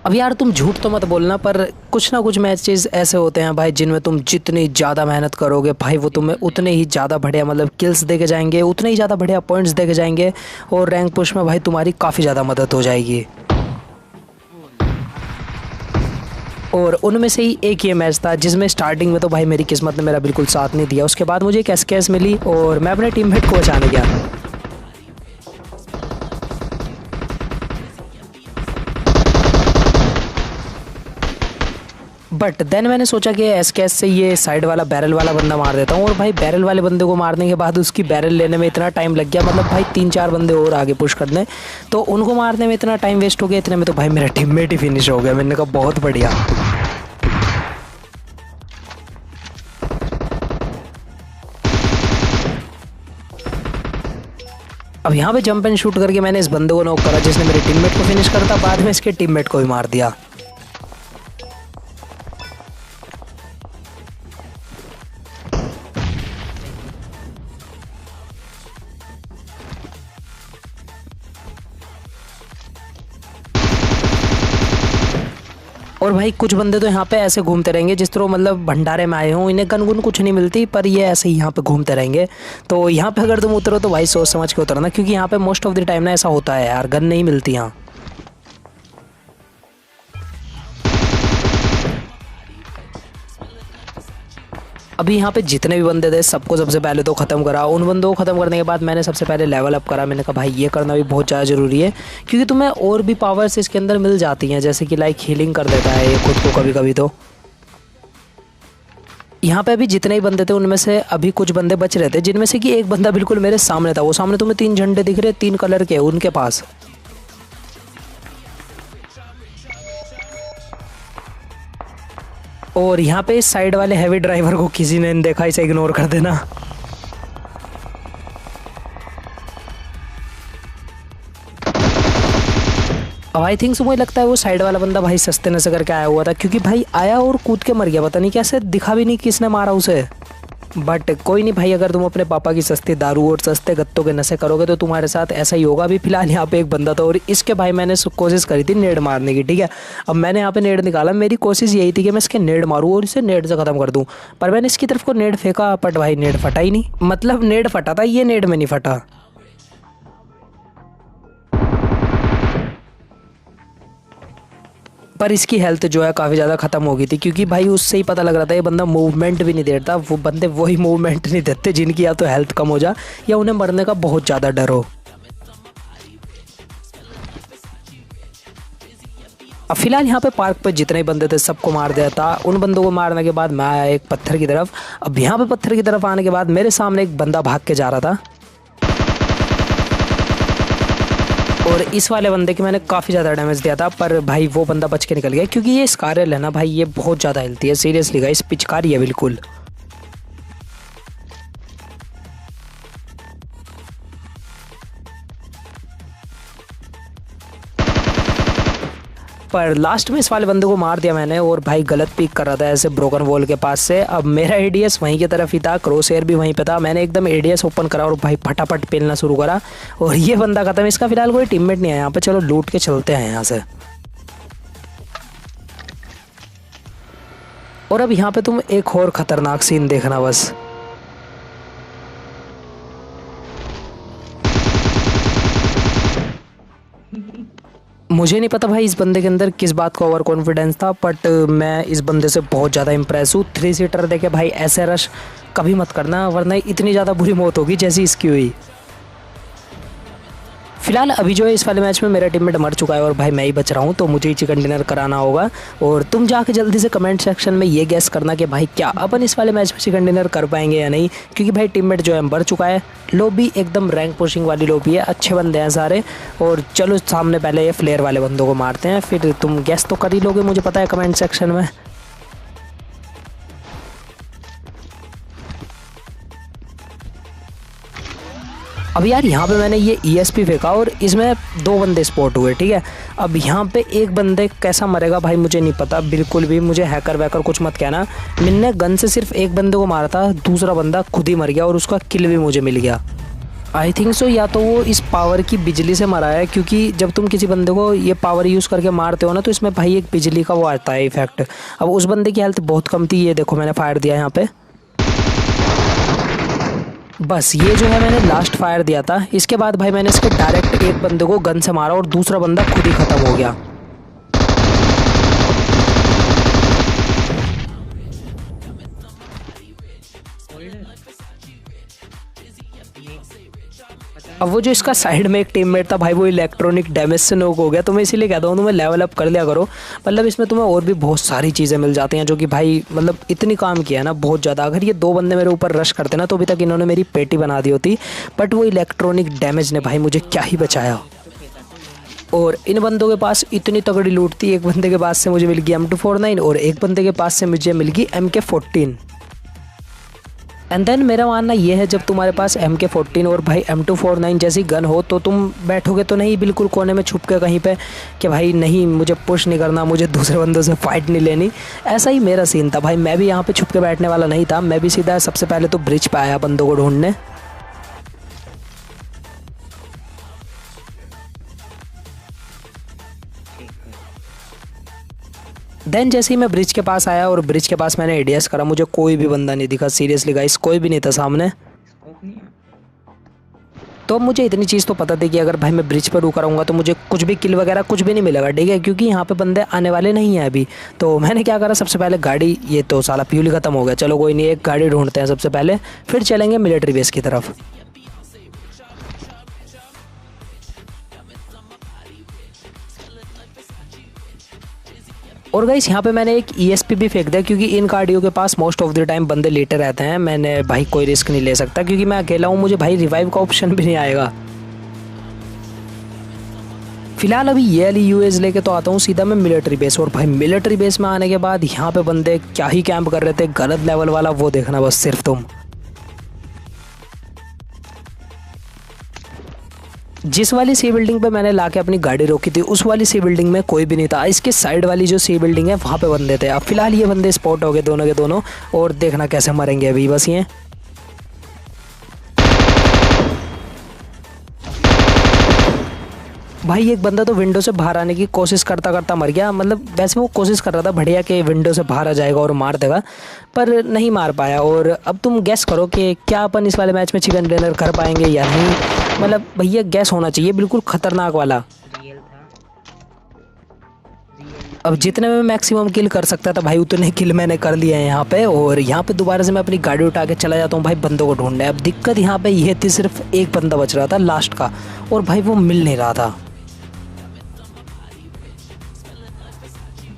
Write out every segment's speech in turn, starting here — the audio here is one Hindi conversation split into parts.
अब यार तुम झूठ तो मत बोलना, पर कुछ ना कुछ मैचेस ऐसे होते हैं भाई जिनमें तुम जितनी ज़्यादा मेहनत करोगे भाई वो तुम्हें उतने ही ज़्यादा बढ़िया मतलब किल्स देके जाएंगे, उतने ही ज़्यादा बढ़िया पॉइंट्स देके जाएंगे और रैंक पुश में भाई तुम्हारी काफ़ी ज़्यादा मदद हो जाएगी। और उनमें से ही एक ये मैच था जिसमें स्टार्टिंग में तो भाई मेरी किस्मत ने मेरा बिल्कुल साथ नहीं दिया। उसके बाद मुझे एक एसकेएस मिली और मैं अपने टीममेट को बचाने गया। बट देन मैंने सोचा कि एसकेएस से ये साइड वाला बैरल वाला बंदा मार देता हूँ। और भाई बैरल वाले बंदे को मारने के बाद उसकी बैरल लेने में इतना टाइम लग गया, मतलब भाई 3-4 बंदे और आगे पुश करने, तो उनको मारने में इतना टाइम वेस्ट हो गया। इतने में तो भाई मेरा टीममेट ही फिनिश हो गया। मैंने कहा बहुत बढ़िया। अब यहाँ पे जंप एंड शूट करके मैंने इस बंदे को नॉक करा जिसने मेरे टीममेट को फिनिश करा था। बाद में इसके टीममेट को भी मार दिया। और भाई कुछ बंदे तो यहाँ पे ऐसे घूमते रहेंगे जिस तरह मतलब भंडारे में आए हों, इन्हें गन गुन कुछ नहीं मिलती, पर ये ऐसे ही यहाँ पे घूमते रहेंगे। तो यहाँ पे अगर तुम उतरो तो भाई सोच समझ के उतरना, क्योंकि यहाँ पे मोस्ट ऑफ द टाइम ना ऐसा होता है यार, गन नहीं मिलती यहाँ। अभी यहाँ पे जितने भी बंदे थे सबको सबसे पहले तो ख़त्म करा। उन बंदों को ख़त्म करने के बाद मैंने सबसे पहले लेवल अप करा। मैंने कहा भाई ये करना भी बहुत ज़्यादा ज़रूरी है, क्योंकि तुम्हें और भी पावर्स इसके अंदर मिल जाती हैं, जैसे कि लाइक हीलिंग कर देता है ये खुद को कभी कभी। तो यहाँ पे अभी जितने ही बंदे थे उनमें से अभी कुछ बंदे बच रहे थे, जिनमें से कि एक बंदा बिल्कुल मेरे सामने था। वो सामने तुम्हें 3 झंडे दिख रहे, 3 कलर के उनके पास। और यहाँ पे इस साइड वाले हैवी ड्राइवर को किसी ने देखा, इसे इग्नोर कर देना। अब आई थिंक मुझे लगता है वो साइड वाला बंदा भाई सस्ते नशे करके आया हुआ था, क्योंकि भाई आया और कूद के मर गया। पता नहीं कैसे, दिखा भी नहीं किसने मारा उसे। बट कोई नहीं भाई, अगर तुम अपने पापा की सस्ती दारू और सस्ते गत्तों के नशे करोगे तो तुम्हारे साथ ऐसा ही होगा। अभी फिलहाल यहाँ पे एक बंदा था और इसके भाई मैंने कोशिश करी थी नेड मारने की, ठीक है। अब मैंने यहाँ पे नेड निकाला, मेरी कोशिश यही थी कि मैं इसके नेड मारूँ और इसे नेड से ख़त्म कर दूँ। पर मैंने इसकी तरफ को नेड फेंका, बट भाई नेड फटा ही नहीं। मतलब नेड फटा था, ये नेड में नहीं फटा। पर इसकी हेल्थ जो है काफ़ी ज़्यादा ख़त्म हो गई थी, क्योंकि भाई उससे ही पता लग रहा था ये बंदा मूवमेंट भी नहीं देता। वो बंदे वही मूवमेंट नहीं देते जिनकी या तो हेल्थ कम हो जा या उन्हें मरने का बहुत ज़्यादा डर हो। अब फिलहाल यहाँ पे पार्क पे जितने बंदे थे सबको मार दिया था। उन बंदों को मारने के बाद मैं आया एक पत्थर की तरफ। अब यहाँ पे पत्थर की तरफ आने के बाद मेरे सामने एक बंदा भाग के जा रहा था, और इस वाले बंदे की मैंने काफ़ी ज़्यादा डैमेज दिया था। पर भाई वो बंदा बच के निकल गया, क्योंकि ये स्कारल है ना भाई, ये बहुत ज़्यादा हिलती है। सीरियसली गाइस, पिचकारी है बिल्कुल। पर लास्ट में इस वाले बंदे को मार दिया मैंने, और भाई गलत पीक कर रहा था ऐसे ब्रोकन वॉल के पास से। अब मेरा एडीएस वहीं की तरफ ही था, क्रॉस एयर भी वहीं पे था। मैंने एकदम एडीएस ओपन करा और भाई फटाफट पेलना शुरू करा, और ये बंदा खत्म। इसका फिलहाल कोई टीममेट नहीं है यहाँ पे। चलो लूट के चलते हैं यहाँ से। और अब यहाँ पे तुम एक और खतरनाक सीन देखना बस। मुझे नहीं पता भाई इस बंदे के अंदर किस बात का ओवर कॉन्फिडेंस था, बट मैं इस बंदे से बहुत ज़्यादा इंप्रेस हूँ। 3 सीटर देखे भाई ऐसे रश कभी मत करना, वरना इतनी ज़्यादा बुरी मौत होगी जैसी इसकी हुई। फिलहाल अभी जो है इस वाले मैच में मेरा टीममेट मर चुका है और भाई मैं ही बच रहा हूँ, तो मुझे ही चिकन डिनर कराना होगा। और तुम जाके जल्दी से कमेंट सेक्शन में ये गैस करना कि भाई क्या अपन इस वाले मैच में चिकन डिनर कर पाएंगे या नहीं, क्योंकि भाई टीममेट जो है मर चुका है। लॉबी एकदम रैंक पुशिंग वाली लॉबी है, अच्छे बंदे हैं सारे। और चलो सामने पहले ये फ्लेयर वाले बंदों को मारते हैं, फिर तुम गैस तो कर ही लोगे मुझे पता है कमेंट सेक्शन में। अब यार यहाँ पे मैंने ये ESP फेंका और इसमें 2 बंदे स्पॉट हुए, ठीक है। अब यहाँ पे एक बंदे कैसा मरेगा भाई मुझे नहीं पता बिल्कुल भी। मुझे हैकर वैकर कुछ मत कहना। मैंने गन से सिर्फ एक बंदे को मारा था, दूसरा बंदा खुद ही मर गया और उसका किल भी मुझे मिल गया। आई थिंक सो, या तो वो इस पावर की बिजली से मरा है, क्योंकि जब तुम किसी बंदे को ये पावर यूज़ करके मारते हो ना तो इसमें भाई एक बिजली का वो आता है इफेक्ट। अब उस बंदे की हेल्थ बहुत कम थी, ये देखो मैंने फायर दिया यहाँ पे। बस ये जो है मैंने लास्ट फायर दिया था, इसके बाद भाई मैंने इसके डायरेक्ट एक बंदे को गन से मारा और दूसरा बंदा खुद ही ख़त्म हो गया। अब वो जो इसका साइड में एक टीममेट था भाई, वो इलेक्ट्रॉनिक डैमेज से नॉक हो गया। तो मैं इसीलिए कहता हूँ तुम्हें लेवल अप कर लिया करो, मतलब इसमें तुम्हें और भी बहुत सारी चीज़ें मिल जाती हैं जो कि भाई मतलब इतनी काम किया है ना बहुत ज़्यादा। अगर ये दो बंदे मेरे ऊपर रश करते ना तो अभी तक इन्होंने मेरी पेटी बना दी होती, बट वो इलेक्ट्रॉनिक डैमेज ने भाई मुझे क्या ही बचाया। और इन बंदों के पास इतनी तगड़ी लूट थी, एक बंदे के पास से मुझे मिल गई M249 और एक बंदे के पास से मुझे मिल गई MK14। एंड देन मेरा मानना ये है, जब तुम्हारे पास MK14 और भाई M249 जैसी गन हो तो तुम बैठोगे तो नहीं बिल्कुल कोने में छुप के कहीं पे कि भाई नहीं मुझे पुश नहीं करना, मुझे दूसरे बंदों से फाइट नहीं लेनी। ऐसा ही मेरा सीन था भाई, मैं भी यहाँ पे छुप के बैठने वाला नहीं था, मैं भी सीधा सबसे पहले तो ब्रिज पे आया बंदों को ढूंढने। देन जैसे ही मैं ब्रिज के पास आया और ब्रिज के पास मैंने एडीएस करा, मुझे कोई भी बंदा नहीं दिखा, सीरियसली गाइस कोई भी नहीं था सामने। तो अब मुझे इतनी चीज़ तो पता थी कि अगर भाई मैं ब्रिज पर रुका रहूँगा तो मुझे कुछ भी किल वगैरह कुछ भी नहीं मिलेगा, ठीक है, क्योंकि यहाँ पे बंदे आने वाले नहीं हैं अभी। तो मैंने क्या करा, सबसे पहले गाड़ी, ये तो साला फ्यूल खत्म हो गया, चलो कोई नहीं, एक गाड़ी ढूंढते हैं सबसे पहले, फिर चलेंगे मिलिट्री बेस की तरफ। और गाइस यहाँ पे मैंने एक ESP भी फेंक दिया, क्योंकि इन गाड़ियों के पास मोस्ट ऑफ द टाइम बंदे लेटे रहते हैं। मैंने भाई कोई रिस्क नहीं ले सकता क्योंकि मैं अकेला हूँ, मुझे भाई रिवाइव का ऑप्शन भी नहीं आएगा। फिलहाल अभी ये वाली UAZ लेके तो आता हूँ सीधा मैं मिलिट्री बेस। और भाई मिलिट्री बेस में आने के बाद यहाँ पे बंदे क्या ही कैंप कर रहे थे, गलत लेवल वाला वो देखना बस सिर्फ तुम। जिस वाली सी बिल्डिंग पे मैंने लाके अपनी गाड़ी रोकी थी उस वाली सी बिल्डिंग में कोई भी नहीं था, इसके साइड वाली जो सी बिल्डिंग है वहाँ पे बंदे थे। अब फिलहाल ये बंदे स्पॉट हो गए दोनों के दोनों, और देखना कैसे मरेंगे अभी बस ये। भाई एक बंदा तो विंडो से बाहर आने की कोशिश करता करता मर गया, मतलब वैसे वो कोशिश कर रहा था बढ़िया कि विंडो से बाहर आ जाएगा और मार देगा, पर नहीं मार पाया। और अब तुम गैस करो कि क्या अपन इस वाले मैच में चिकन डिनर कर पाएंगे या नहीं, मतलब भैया गैस होना चाहिए बिल्कुल खतरनाक वाला। अब जितने में मैक्सिमम किल कर सकता था भाई उतने किल मैंने कर लिए हैं यहाँ पे। और यहाँ पे दोबारा से मैं अपनी गाड़ी उठा के चला जाता हूँ भाई बंदों को ढूंढने। अब दिक्कत यहाँ पे ये थी, सिर्फ एक बंदा बच रहा था लास्ट का, और भाई वो मिल नहीं रहा था।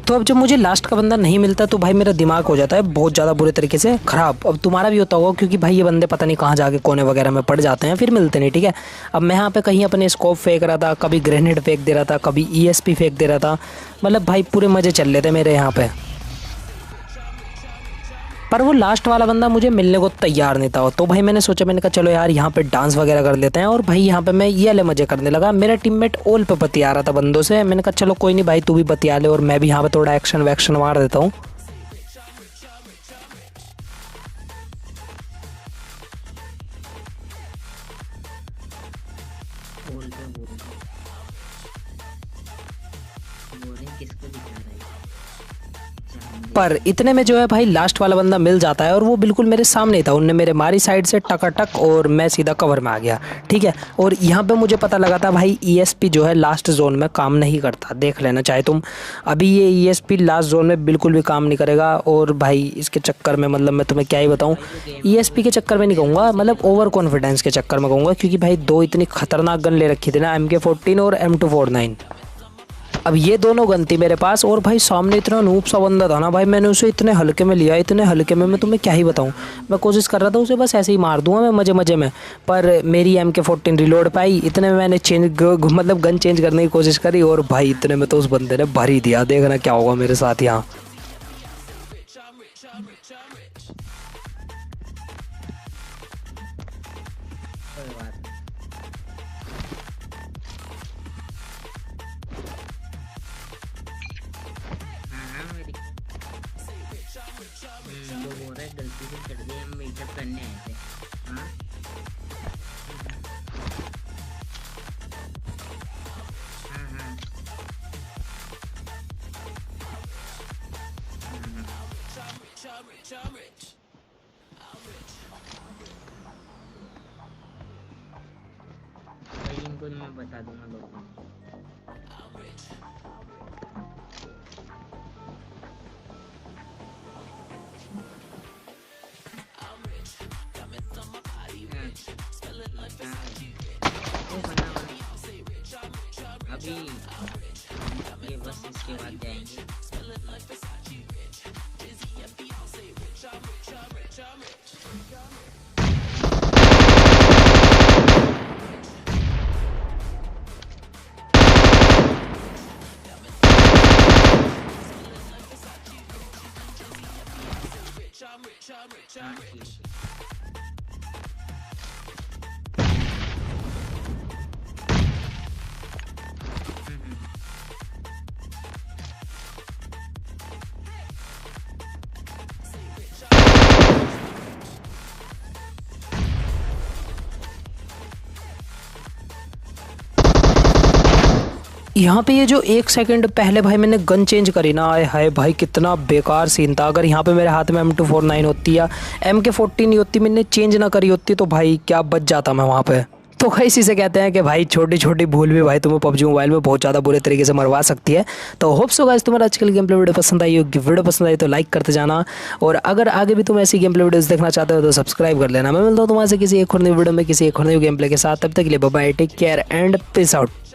तो अब जब मुझे लास्ट का बंदा नहीं मिलता तो भाई मेरा दिमाग हो जाता है बहुत ज़्यादा बुरे तरीके से ख़राब। अब तुम्हारा भी होता होगा, क्योंकि भाई ये बंदे पता नहीं कहाँ जाके कोने वगैरह में पड़ जाते हैं फिर मिलते नहीं, ठीक है। अब मैं यहाँ पे कहीं अपने स्कोप फेंक रहा था, कभी ग्रेनेड फेंक दे रहा था, कभी ESP फेंक दे रहा था, मतलब भाई पूरे मज़े चल रहे थे मेरे यहाँ पे। पर वो लास्ट वाला बंदा मुझे मिलने को तैयार नहीं था। तो भाई मैंने सोचा, मैंने कहा चलो यार यहाँ पे डांस वगैरह कर लेते हैं। और भाई यहाँ पे मैं ये वाले मजे करने लगा। मेरा टीममेट ओल पे बतिया रहा था बंदों से, मैंने कहा चलो कोई नहीं भाई तू भी बतिया ले और मैं भी यहाँ पे थोड़ा एक्शन वैक्शन मार देता हूँ। किसको दिखा रहा है? पर इतने में जो है भाई लास्ट वाला बंदा मिल जाता है, और वो बिल्कुल मेरे सामने ही था। उनने मेरे मारी साइड से टकाटक और मैं सीधा कवर में आ गया, ठीक है। और यहाँ पे मुझे पता लगा था भाई ESP जो है लास्ट जोन में काम नहीं करता, देख लेना चाहे तुम। अभी ये ESP लास्ट जोन में बिल्कुल भी काम नहीं करेगा। और भाई इसके चक्कर में मतलब मैं तुम्हें क्या ही बताऊँ, ESP के चक्कर में नहीं कहूँगा, मतलब ओवर कॉन्फिडेंस के चक्कर में कहूँगा, क्योंकि भाई दो इतनी खतरनाक गन ले रखी थी ना, MK14 और M249। अब ये दोनों गन थी मेरे पास, और भाई सामने इतना नूब सा बंदा था ना भाई, मैंने उसे इतने हल्के में लिया, इतने हल्के में मैं तुम्हें क्या ही बताऊं। मैं कोशिश कर रहा था उसे बस ऐसे ही मार दूंगा मैं मजे मजे में, पर मेरी MK14 रिलोड पाई। इतने में मैंने मतलब गन चेंज करने की कोशिश करी, और भाई इतने में तो उस बंदे ने भर ही दिया। देखना क्या होगा मेरे साथ यहाँ। कोई बात नहीं। हाँ मेरी वो बोल रहा है गलती से चढ़ गए, हम मीटअप करने आए थे। हाँ भाई इनको मैं बता दूंगा लोग। वो बना अभी ये बस इसके बाद जाएंगे। हाँ, ठीक है। यहाँ पे ये जो 1 सेकंड पहले भाई मैंने गन चेंज करी ना, आए हाय भाई कितना बेकार सीन था। अगर यहाँ पे मेरे हाथ में M249 होती या MK14 होती, मैंने चेंज ना करी होती तो भाई क्या बच जाता मैं वहाँ पे। तो कई इसी से कहते हैं कि भाई छोटी छोटी भूल भी भाई तुम्हें PUBG मोबाइल में बहुत ज़्यादा बुरे तरीके से मरवा सकती है। तो होप सो गाइस तुम्हारा आजकल गेम प्ले वीडियो पसंद आई होगी। वीडियो पसंद आई तो लाइक करते जाना, और अगर आगे भी तुम ऐसी गेम प्ले वीडियोस देखना चाहते हो तो सब्सक्राइब कर लेना। मैं मिलता हूँ तुम्हारे से किसी एक और नई वीडियो में किसी एक और नई गेम प्ले के साथ। तब तक के लिए bye bye, take care and peace out.